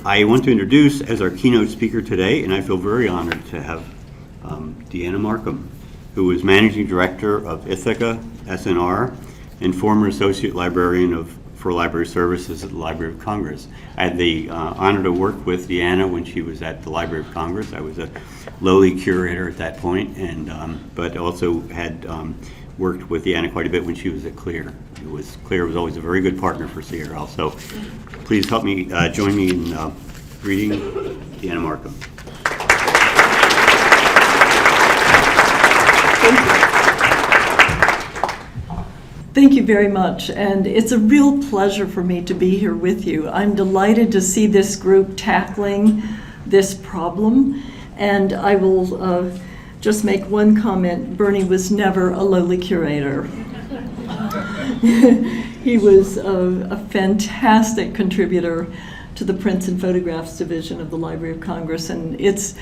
I want to introduce as our keynote speaker today, and I feel very honored to have Deanna Marcum, who is Managing Director of Ithaka, SNR, and former Associate Librarian for Library Services at the Library of Congress. I had the honor to work with Deanna when she was at the Library of Congress. I was a lowly curator at that point, and but also had worked with Deanna quite a bit when she was at CLEAR. CLEAR was always a very good partner for CRL. So please help me, join me in greeting Deanna Marcum. Thank you very much, and it's a real pleasure for me to be here with you. I'm delighted to see this group tackling this problem, and I will just make one comment. Bernie was never a lowly curator. He was a fantastic contributor to the Prints and Photographs Division of the Library of Congress, and it's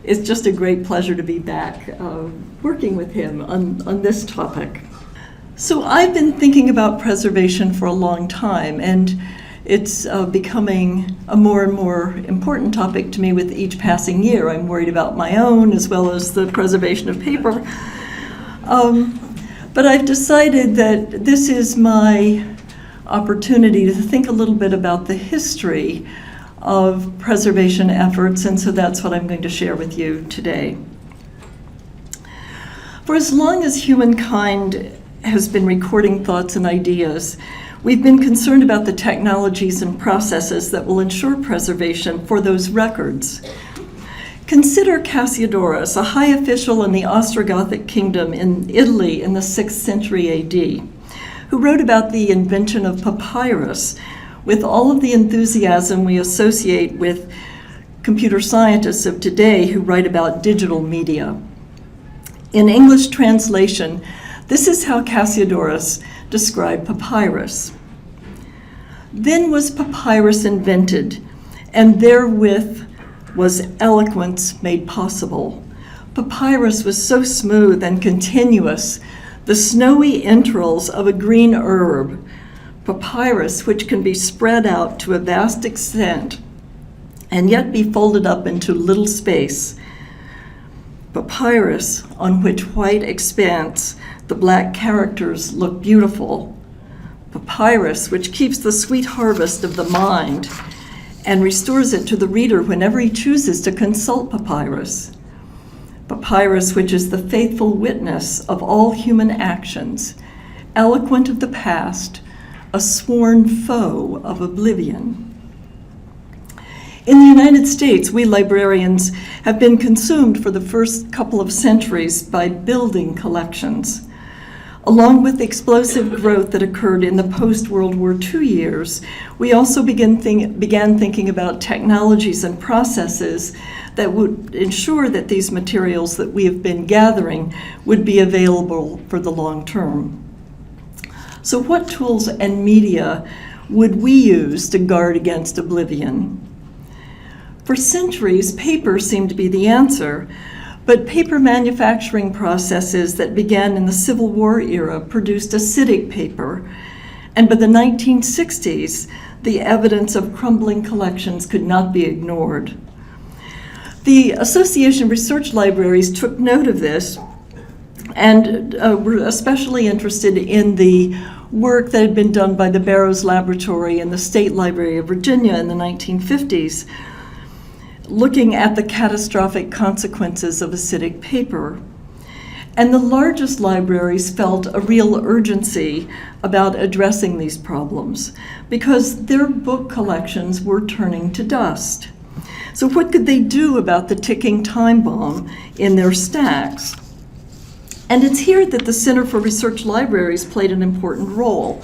just a great pleasure to be back working with him on this topic. So I've been thinking about preservation for a long time, and it's becoming a more and more important topic to me with each passing year. I'm worried about my own as well as the preservation of paper. But I've decided that this is my opportunity to think a little bit about the history of preservation efforts, and so that's what I'm going to share with you today. For as long as humankind has been recording thoughts and ideas, we've been concerned about the technologies and processes that will ensure preservation for those records. Consider Cassiodorus, a high official in the Ostrogothic kingdom in Italy in the 6th century AD, who wrote about the invention of papyrus with all of the enthusiasm we associate with computer scientists of today who write about digital media. In English translation, this is how Cassiodorus described papyrus. Then was papyrus invented, and therewith was eloquence made possible. Papyrus was so smooth and continuous, the snowy entrails of a green herb. Papyrus, which can be spread out to a vast extent and yet be folded up into little space. Papyrus, on which white expanse the black characters look beautiful. Papyrus, which keeps the sweet harvest of the mind and restores it to the reader whenever he chooses to consult papyrus. Papyrus, which is the faithful witness of all human actions, eloquent of the past, a sworn foe of oblivion. In the United States, we librarians have been consumed for the first couple of centuries by building collections. Along with the explosive growth that occurred in the post-World War II years, we also began thinking about technologies and processes that would ensure that these materials that we have been gathering would be available for the long term. So what tools and media would we use to guard against oblivion? For centuries, paper seemed to be the answer, but paper manufacturing processes that began in the Civil War era produced acidic paper, and by the 1960s, the evidence of crumbling collections could not be ignored. The Association Research Libraries took note of this and were especially interested in the work that had been done by the Barrows Laboratory and the State Library of Virginia in the 1950s, looking at the catastrophic consequences of acidic paper. And the largest libraries felt a real urgency about addressing these problems because their book collections were turning to dust. So what could they do about the ticking time bomb in their stacks? And it's here that the Center for Research Libraries played an important role.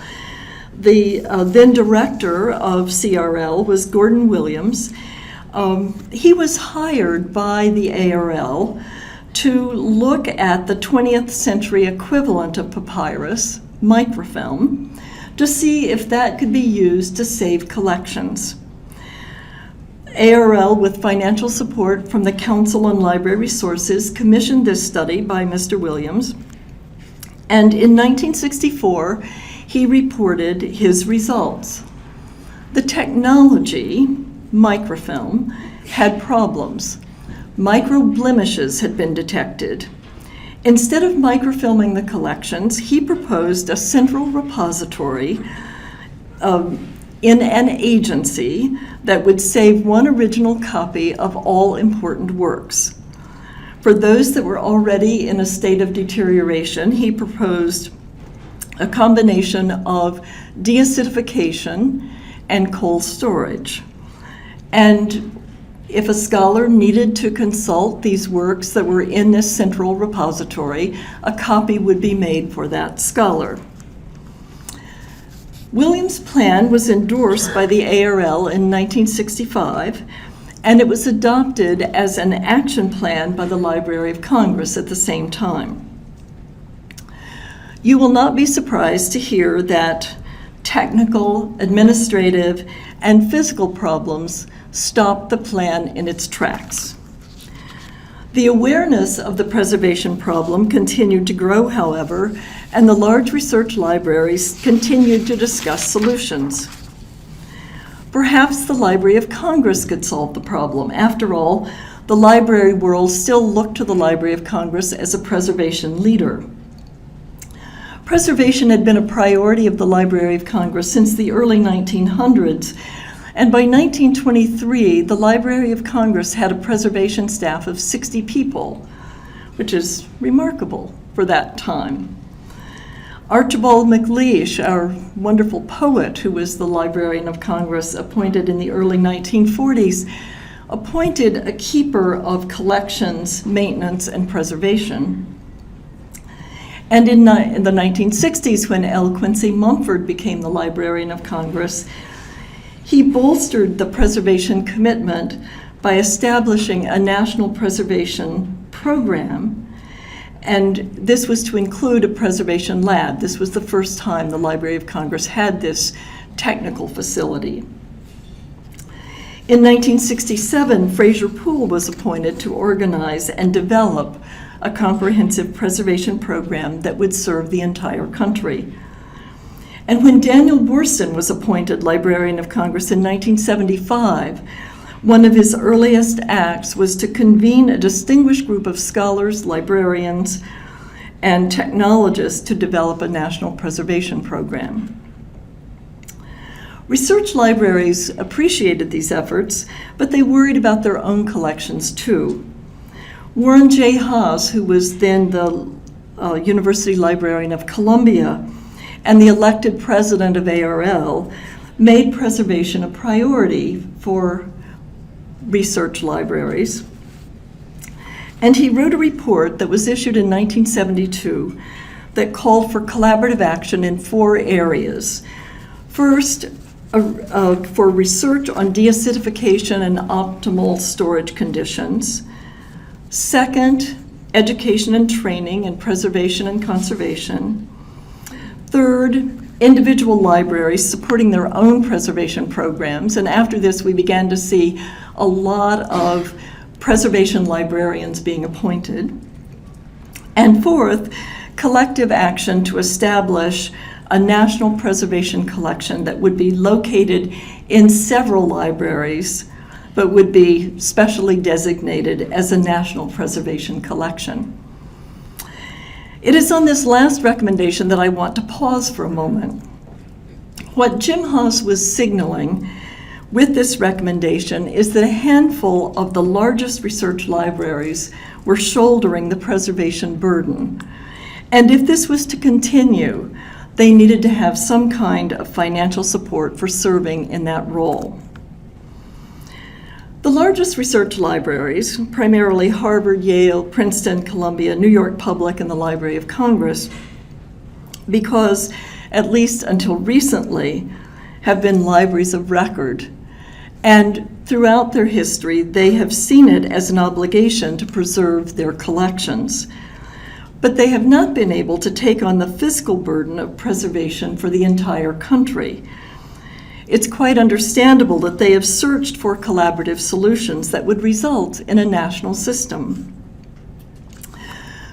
The then director of CRL was Gordon Williams. He was hired by the ARL to look at the 20th century equivalent of papyrus, microfilm, to see if that could be used to save collections. ARL, with financial support from the Council on Library Resources, commissioned this study by Mr. Williams, and in 1964, he reported his results. The technology microfilm, had problems. Micro blemishes had been detected. Instead of microfilming the collections, he proposed a central repository in an agency that would save one original copy of all important works. For those that were already in a state of deterioration, he proposed a combination of deacidification and cold storage. And if a scholar needed to consult these works that were in this central repository, a copy would be made for that scholar. Williams' plan was endorsed by the ARL in 1965, and it was adopted as an action plan by the Library of Congress at the same time. You will not be surprised to hear that technical, administrative, and physical problems stopped the plan in its tracks. The awareness of the preservation problem continued to grow, however, and the large research libraries continued to discuss solutions. Perhaps the Library of Congress could solve the problem. After all, the library world still looked to the Library of Congress as a preservation leader. Preservation had been a priority of the Library of Congress since the early 1900s, and by 1923, the Library of Congress had a preservation staff of 60 people, which is remarkable for that time. Archibald MacLeish, our wonderful poet who was the Librarian of Congress appointed in the early 1940s, appointed a keeper of collections, maintenance, and preservation. And in the 1960s, when L. Quincy Mumford became the Librarian of Congress, he bolstered the preservation commitment by establishing a national preservation program. And this was to include a preservation lab. This was the first time the Library of Congress had this technical facility. In 1967, Fraser Poole was appointed to organize and develop a comprehensive preservation program that would serve the entire country. And when Daniel Boorstin was appointed Librarian of Congress in 1975, one of his earliest acts was to convene a distinguished group of scholars, librarians, and technologists to develop a national preservation program. Research libraries appreciated these efforts, but they worried about their own collections too. Warren J. Haas, who was then the University Librarian of Columbia and the elected president of ARL, made preservation a priority for research libraries. And he wrote a report that was issued in 1972 that called for collaborative action in 4 areas. First, for research on deacidification and optimal storage conditions. Second, education and training in preservation and conservation. Third, individual libraries supporting their own preservation programs. And after this, we began to see a lot of preservation librarians being appointed. And fourth, collective action to establish a national preservation collection that would be located in several libraries, but would be specially designated as a national preservation collection. It is on this last recommendation that I want to pause for a moment. What Jim Haas was signaling with this recommendation is that a handful of the largest research libraries were shouldering the preservation burden. And if this was to continue, they needed to have some kind of financial support for serving in that role. The largest research libraries, primarily Harvard, Yale, Princeton, Columbia, New York Public, and the Library of Congress, because at least until recently, have been libraries of record. And throughout their history, they have seen it as an obligation to preserve their collections. But they have not been able to take on the fiscal burden of preservation for the entire country. It's quite understandable that they have searched for collaborative solutions that would result in a national system.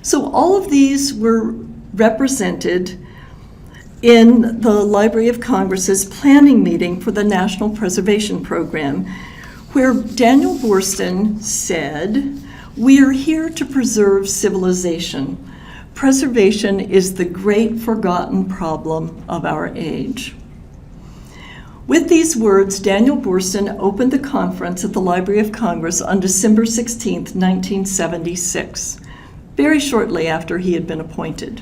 So all of these were represented in the Library of Congress's planning meeting for the National Preservation Program, where Daniel Boorstin said, "We are here to preserve civilization. Preservation is the great forgotten problem of our age." With these words, Daniel Boorstin opened the conference at the Library of Congress on December 16, 1976, very shortly after he had been appointed.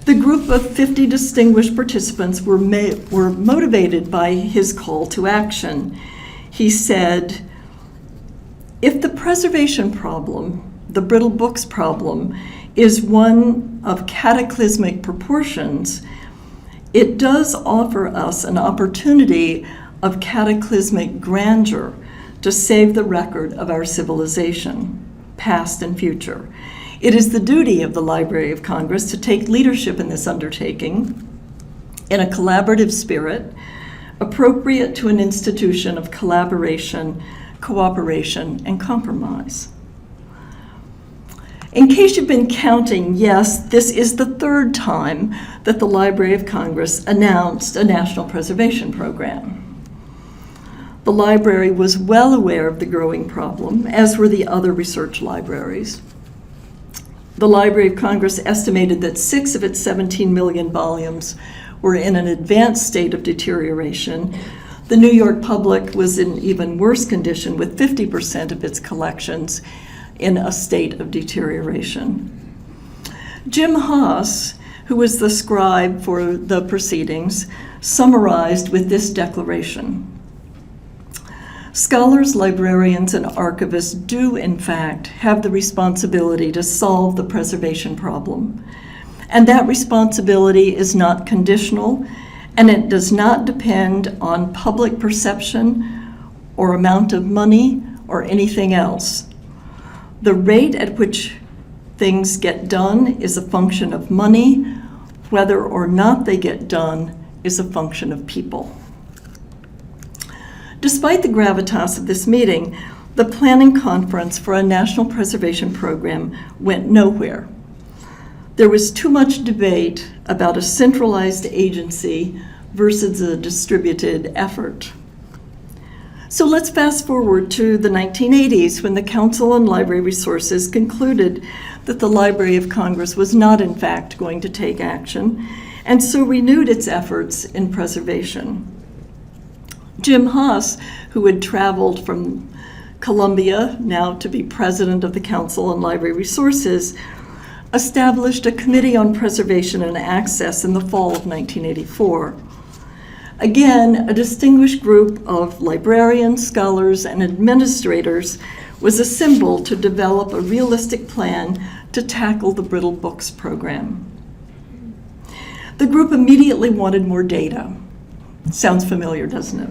The group of 50 distinguished participants were motivated by his call to action. He said, "If the preservation problem, the brittle books problem, is one of cataclysmic proportions, it does offer us an opportunity of cataclysmic grandeur to save the record of our civilization, past and future. It is the duty of the Library of Congress to take leadership in this undertaking in a collaborative spirit, appropriate to an institution of collaboration, cooperation, and compromise." In case you've been counting, yes, this is the third time that the Library of Congress announced a National Preservation Program. The library was well aware of the growing problem, as were the other research libraries. The Library of Congress estimated that 6 of its 17 million volumes were in an advanced state of deterioration. The New York Public was in even worse condition, with 50% of its collections in a state of deterioration. Jim Haas, who was the scribe for the proceedings, summarized with this declaration: "Scholars, librarians, and archivists do, in fact, have the responsibility to solve the preservation problem. And that responsibility is not conditional, and it does not depend on public perception or amount of money or anything else. The rate at which things get done is a function of money. Whether or not they get done is a function of people." Despite the gravitas of this meeting, the planning conference for a national preservation program went nowhere. There was too much debate about a centralized agency versus a distributed effort. So let's fast forward to the 1980s, when the Council on Library Resources concluded that the Library of Congress was not, in fact, going to take action, and so renewed its efforts in preservation. Jim Haas, who had traveled from Columbia, now to be president of the Council on Library Resources, established a Committee on Preservation and Access in the fall of 1984. Again, a distinguished group of librarians, scholars, and administrators was assembled to develop a realistic plan to tackle the brittle books program. The group immediately wanted more data. Sounds familiar, doesn't it?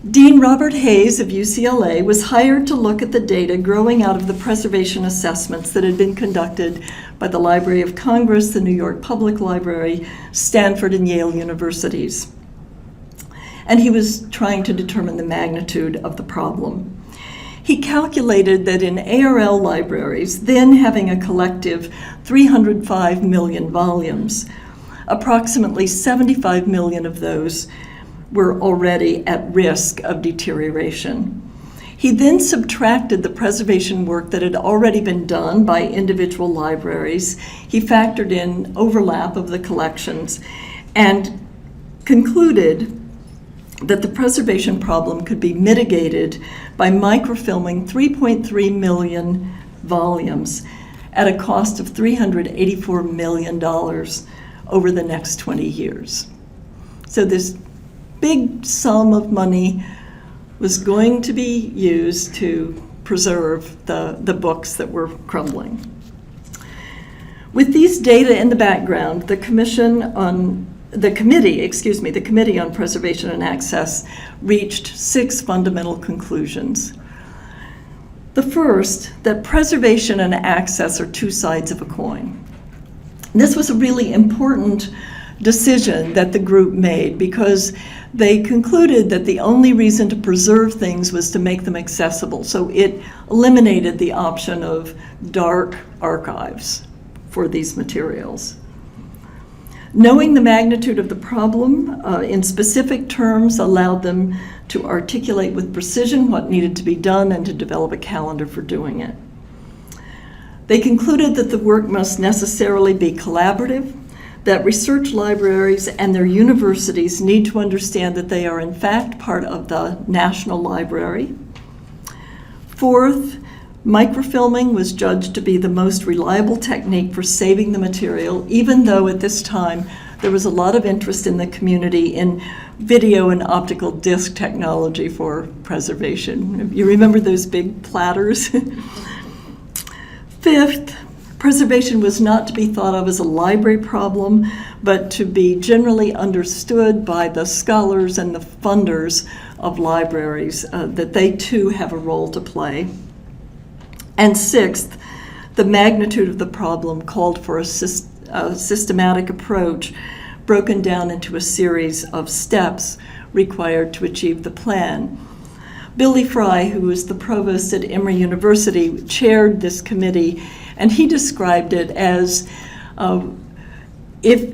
Dean Robert Hayes of UCLA was hired to look at the data growing out of the preservation assessments that had been conducted by the Library of Congress, the New York Public Library, Stanford, and Yale universities. And he was trying to determine the magnitude of the problem. He calculated that in ARL libraries, then having a collective 305 million volumes, approximately 75 million of those were already at risk of deterioration. He then subtracted the preservation work that had already been done by individual libraries. He factored in overlap of the collections and concluded that the preservation problem could be mitigated by microfilming 3.3 million volumes at a cost of $384 million over the next 20 years. So this big sum of money was going to be used to preserve the books that were crumbling. With these data in the background, the Committee on Preservation and Access reached 6 fundamental conclusions. The first, that preservation and access are 2 sides of a coin. This was a really important decision that the group made because they concluded that the only reason to preserve things was to make them accessible. So it eliminated the option of dark archives for these materials. Knowing the magnitude of the problem in specific terms allowed them to articulate with precision what needed to be done and to develop a calendar for doing it. They concluded that the work must necessarily be collaborative, that research libraries and their universities need to understand that they are in fact part of the National Library. Fourth, microfilming was judged to be the most reliable technique for saving the material, even though at this time there was a lot of interest in the community in video and optical disc technology for preservation. You remember those big platters? Fifth, preservation was not to be thought of as a library problem, but to be generally understood by the scholars and the funders of libraries, that they too have a role to play. And sixth, the magnitude of the problem called for a systematic approach broken down into a series of steps required to achieve the plan. Billy Fry, who was the provost at Emory University, chaired this committee, and he described it as if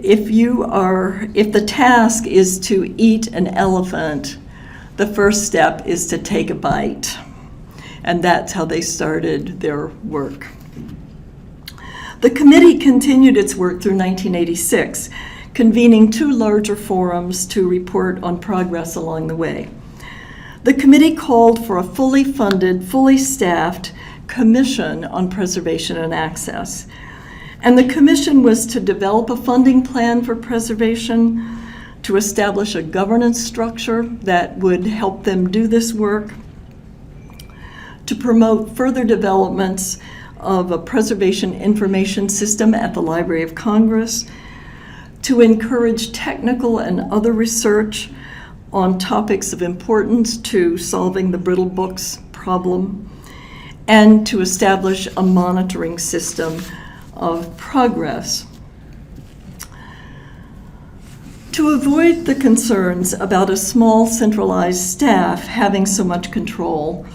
the task is to eat an elephant, the first step is to take a bite. And that's how they started their work. The committee continued its work through 1986, convening 2 larger forums to report on progress along the way. The committee called for a fully funded, fully staffed commission on preservation and access. And the commission was to develop a funding plan for preservation, to establish a governance structure that would help them do this work, to promote further developments of a preservation information system at the Library of Congress, to encourage technical and other research on topics of importance to solving the brittle books problem, and to establish a monitoring system of progress. To avoid the concerns about a small centralized staff having so much control,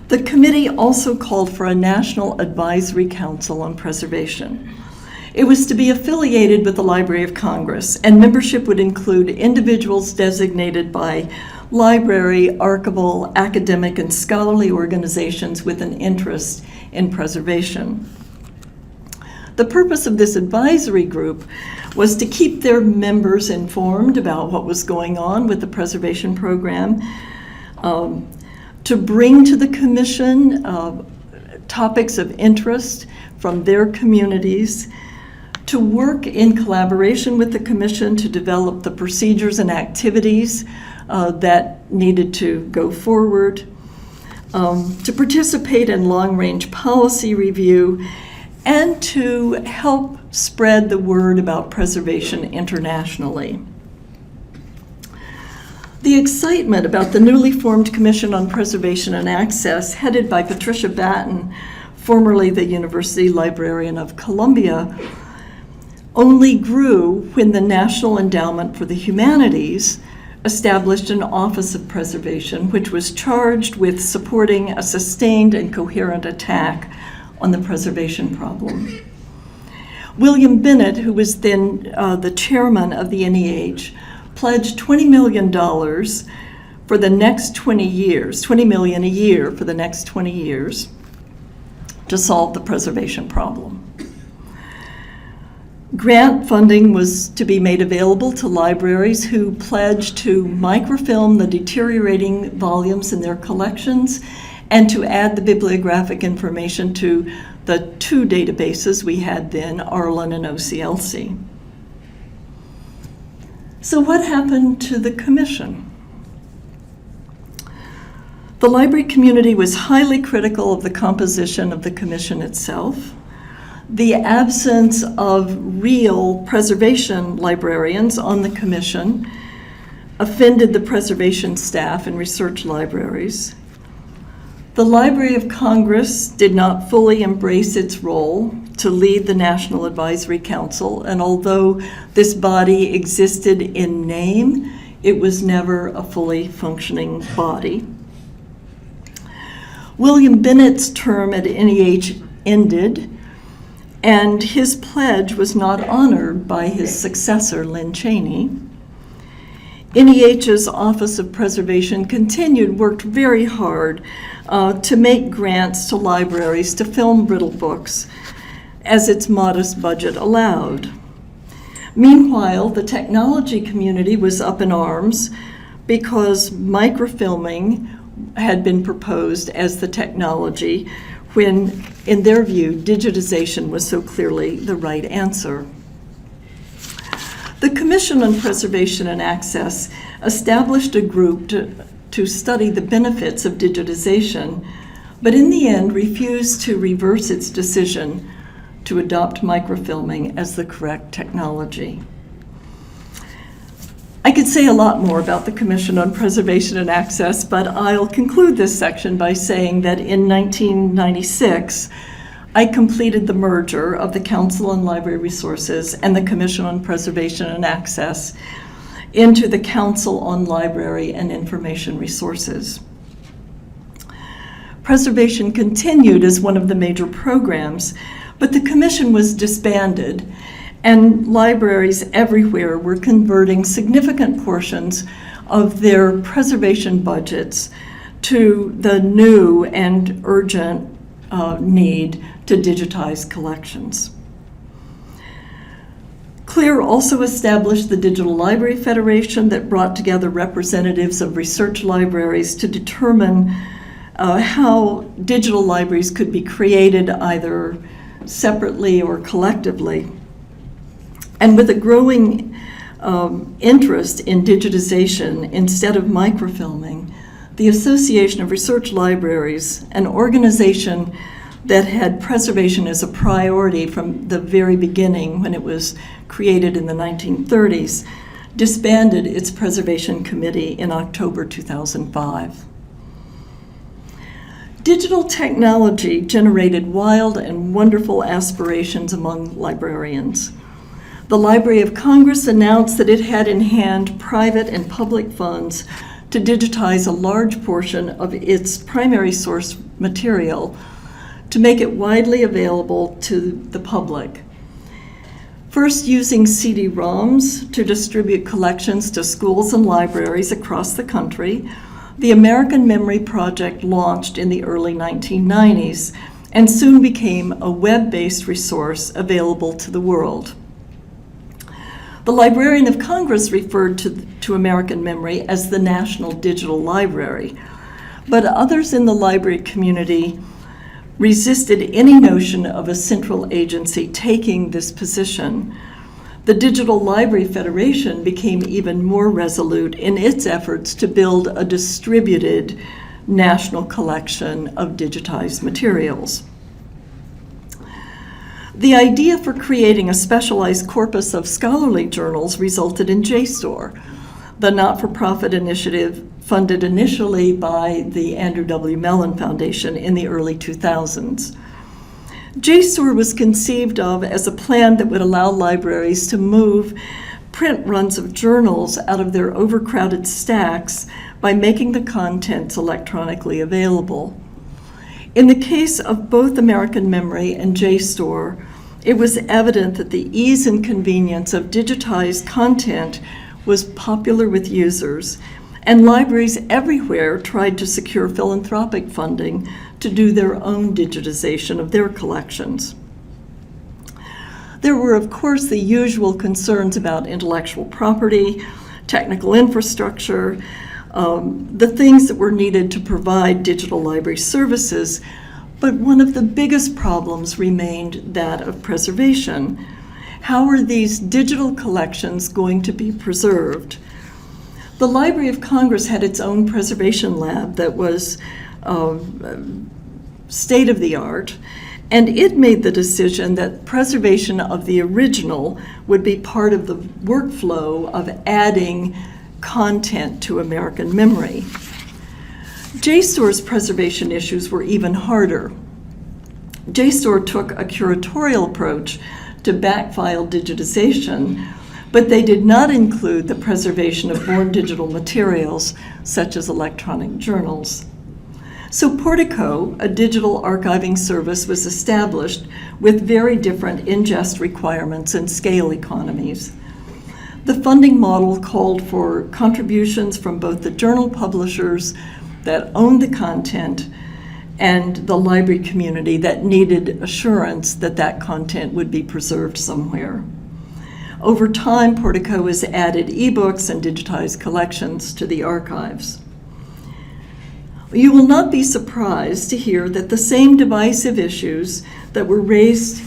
the committee also called for a National Advisory Council on Preservation. It was to be affiliated with the Library of Congress, and membership would include individuals designated by library, archival, academic, and scholarly organizations with an interest in preservation. The purpose of this advisory group was to keep their members informed about what was going on with the preservation program, to bring to the commission topics of interest from their communities, to work in collaboration with the commission to develop the procedures and activities that needed to go forward, to participate in long-range policy review, and to help spread the word about preservation internationally. The excitement about the newly formed Commission on Preservation and Access, headed by Patricia Batten, formerly the University Librarian of Columbia, only grew when the National Endowment for the Humanities established an Office of Preservation, which was charged with supporting a sustained and coherent attack on the preservation problem. William Bennett, who was then the chairman of the NEH, pledged $20 million for the next 20 years, $20 million a year for the next 20 years, to solve the preservation problem. Grant funding was to be made available to libraries who pledged to microfilm the deteriorating volumes in their collections and to add the bibliographic information to the 2 databases we had then, Arlen and OCLC. So what happened to the commission? The library community was highly critical of the composition of the commission itself. The absence of real preservation librarians on the commission offended the preservation staff and research libraries. The Library of Congress did not fully embrace its role to lead the National Advisory Council, and although this body existed in name, it was never a fully functioning body. William Bennett's term at NEH ended, and his pledge was not honored by his successor, Lynn Cheney. NEH's Office of Preservation worked very hard to make grants to libraries to film brittle books, as its modest budget allowed. Meanwhile, the technology community was up in arms because microfilming had been proposed as the technology when, in their view, digitization was so clearly the right answer. The Commission on Preservation and Access established a group to study the benefits of digitization, but in the end refused to reverse its decision to adopt microfilming as the correct technology. I could say a lot more about the Commission on Preservation and Access, but I'll conclude this section by saying that in 1996, I completed the merger of the Council on Library Resources and the Commission on Preservation and Access into the Council on Library and Information Resources. Preservation continued as one of the major programs, but the Commission was disbanded, and libraries everywhere were converting significant portions of their preservation budgets to the new and urgent need to digitize collections. CLEAR also established the Digital Library Federation that brought together representatives of research libraries to determine how digital libraries could be created either separately or collectively. And with a growing interest in digitization instead of microfilming, the Association of Research Libraries, an organization that had preservation as a priority from the very beginning when it was created in the 1930s, disbanded its preservation committee in October 2005. Digital technology generated wild and wonderful aspirations among librarians. The Library of Congress announced that it had in hand private and public funds to digitize a large portion of its primary source material to make it widely available to the public. First, using CD-ROMs to distribute collections to schools and libraries across the country, the American Memory Project launched in the early 1990s and soon became a web-based resource available to the world. The Librarian of Congress referred to American Memory as the National Digital Library, but others in the library community resisted any notion of a central agency taking this position. The Digital Library Federation became even more resolute in its efforts to build a distributed national collection of digitized materials. The idea for creating a specialized corpus of scholarly journals resulted in JSTOR, the not-for-profit initiative funded initially by the Andrew W. Mellon Foundation in the early 2000s. JSTOR was conceived of as a plan that would allow libraries to move print runs of journals out of their overcrowded stacks by making the contents electronically available. In the case of both American Memory and JSTOR, it was evident that the ease and convenience of digitized content was popular with users, and libraries everywhere tried to secure philanthropic funding to do their own digitization of their collections. There were, of course, the usual concerns about intellectual property, technical infrastructure, the things that were needed to provide digital library services, but one of the biggest problems remained that of preservation. How are these digital collections going to be preserved? The Library of Congress had its own preservation lab that was state-of-the-art, and it made the decision that preservation of the original would be part of the workflow of adding content to American Memory. JSTOR's preservation issues were even harder. JSTOR took a curatorial approach to backfile digitization, but they did not include the preservation of born digital materials, such as electronic journals. So Portico, a digital archiving service, was established with very different ingest requirements and scale economies. The funding model called for contributions from both the journal publishers that owned the content and the library community that needed assurance that that content would be preserved somewhere. Over time, Portico has added ebooks and digitized collections to the archives. You will not be surprised to hear that the same divisive issues that were raised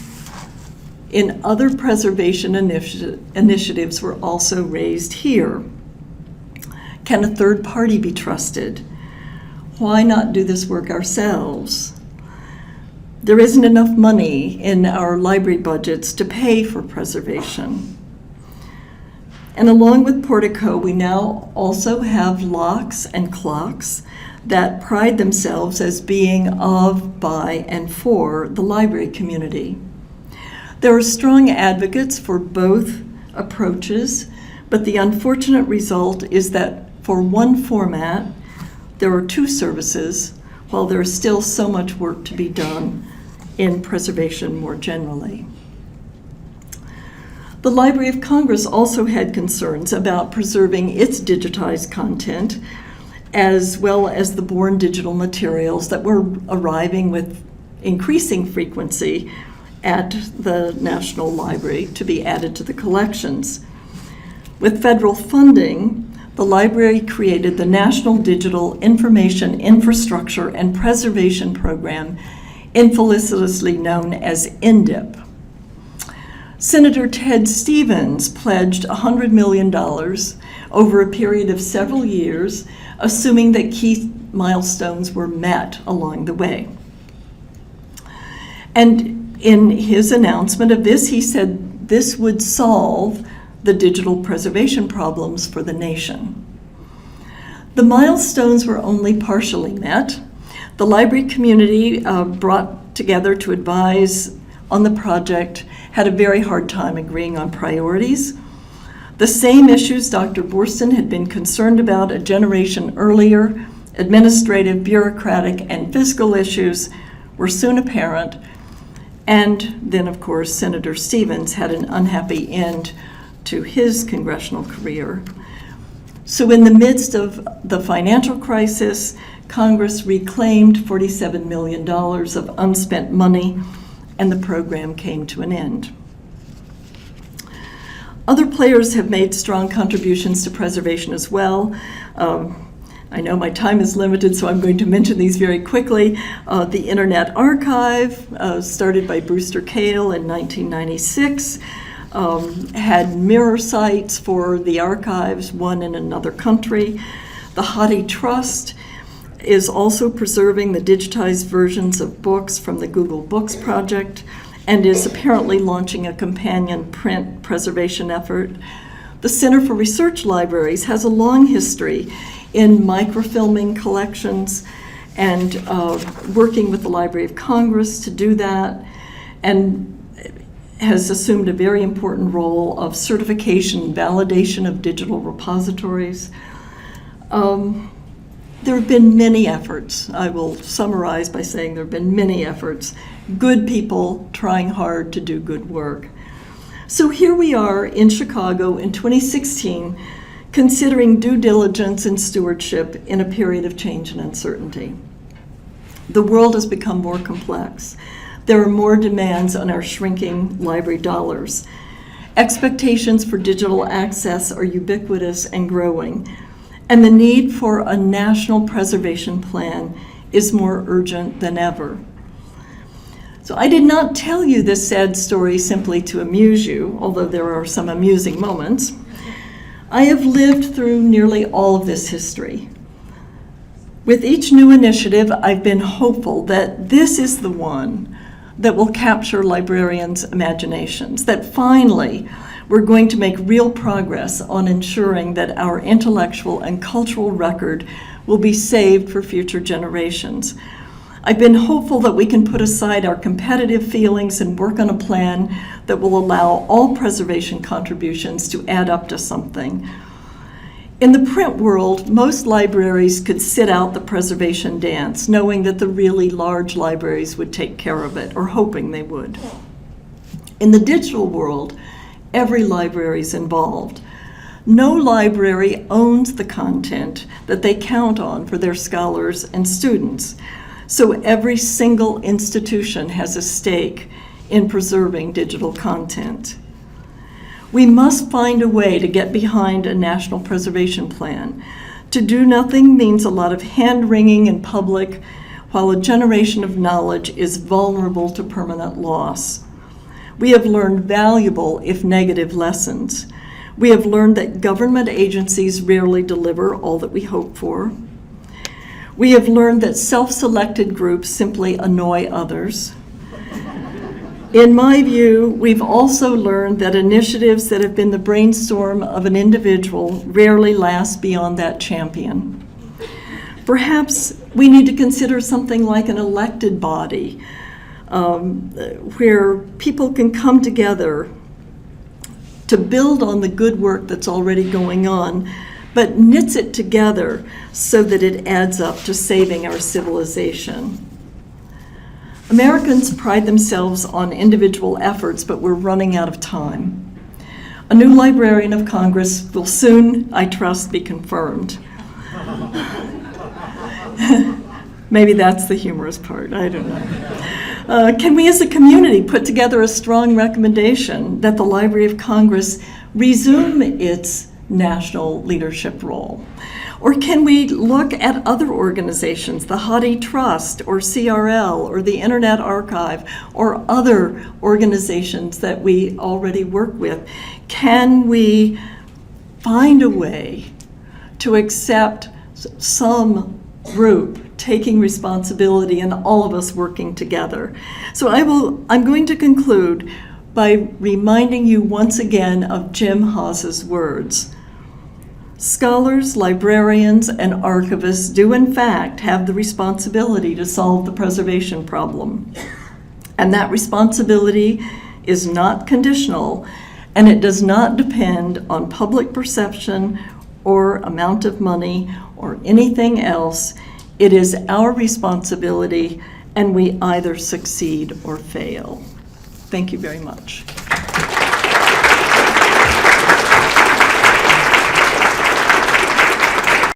in other preservation initiatives were also raised here. Can a third party be trusted? Why not do this work ourselves? There isn't enough money in our library budgets to pay for preservation. And along with Portico, we now also have locks and clocks that pride themselves as being of, by, and for the library community. There are strong advocates for both approaches, but the unfortunate result is that for one format, there are two services, while there is still so much work to be done in preservation more generally. The Library of Congress also had concerns about preserving its digitized content, as well as the born digital materials that were arriving with increasing frequency at the National Library to be added to the collections. With federal funding, the library created the National Digital Information Infrastructure and Preservation Program, infelicitously known as NDIP. Senator Ted Stevens pledged $100 million over a period of several years, assuming that key milestones were met along the way. And in his announcement of this, he said this would solve the digital preservation problems for the nation. The milestones were only partially met. The library community brought together to advise on the project had a very hard time agreeing on priorities. The same issues Dr. Borston had been concerned about a generation earlier, administrative, bureaucratic, and fiscal issues, were soon apparent. And then, of course, Senator Stevens had an unhappy end to his congressional career. So in the midst of the financial crisis, Congress reclaimed $47 million of unspent money, and the program came to an end. Other players have made strong contributions to preservation as well. I know my time is limited, so I'm going to mention these very quickly. The Internet Archive, started by Brewster Kahle in 1996, had mirror sites for the archives, one in another country. The Hathi Trust is also preserving the digitized versions of books from the Google Books project and is apparently launching a companion print preservation effort. The Center for Research Libraries has a long history in microfilming collections and working with the Library of Congress to do that, and has assumed a very important role of certification and validation of digital repositories. There have been many efforts. I will summarize by saying there have been many efforts. Good people trying hard to do good work. So here we are in Chicago in 2016, considering due diligence and stewardship in a period of change and uncertainty. The world has become more complex. There are more demands on our shrinking library dollars. Expectations for digital access are ubiquitous and growing, and the need for a national preservation plan is more urgent than ever. So I did not tell you this sad story simply to amuse you, although there are some amusing moments. I have lived through nearly all of this history. With each new initiative, I've been hopeful that this is the one that will capture librarians' imaginations, that finally we're going to make real progress on ensuring that our intellectual and cultural record will be saved for future generations. I've been hopeful that we can put aside our competitive feelings and work on a plan that will allow all preservation contributions to add up to something. In the print world, most libraries could sit out the preservation dance, knowing that the really large libraries would take care of it, or hoping they would. In the digital world, every library is involved. No library owns the content that they count on for their scholars and students, so every single institution has a stake in preserving digital content. We must find a way to get behind a national preservation plan. To do nothing means a lot of hand-wringing in public, while a generation of knowledge is vulnerable to permanent loss. We have learned valuable, if negative, lessons. We have learned that government agencies rarely deliver all that we hope for. We have learned that self-selected groups simply annoy others. In my view, we've also learned that initiatives that have been the brainstorm of an individual rarely last beyond that champion. Perhaps we need to consider something like an elected body, where people can come together to build on the good work that's already going on, but knits it together so that it adds up to saving our civilization. Americans pride themselves on individual efforts, but we're running out of time. A new Librarian of Congress will soon, I trust, be confirmed. Maybe that's the humorous part, I don't know. Can we as a community put together a strong recommendation that the Library of Congress resume its national leadership role? Or can we look at other organizations, the Hathi Trust or CRL or the Internet Archive or other organizations that we already work with? Can we find a way to accept some group taking responsibility and all of us working together? So I'm going to conclude by reminding you once again of Jim Hawes's words. Scholars, librarians, and archivists do in fact have the responsibility to solve the preservation problem. And that responsibility is not conditional, and it does not depend on public perception or amount of money or anything else. It is our responsibility, and we either succeed or fail. Thank you very much.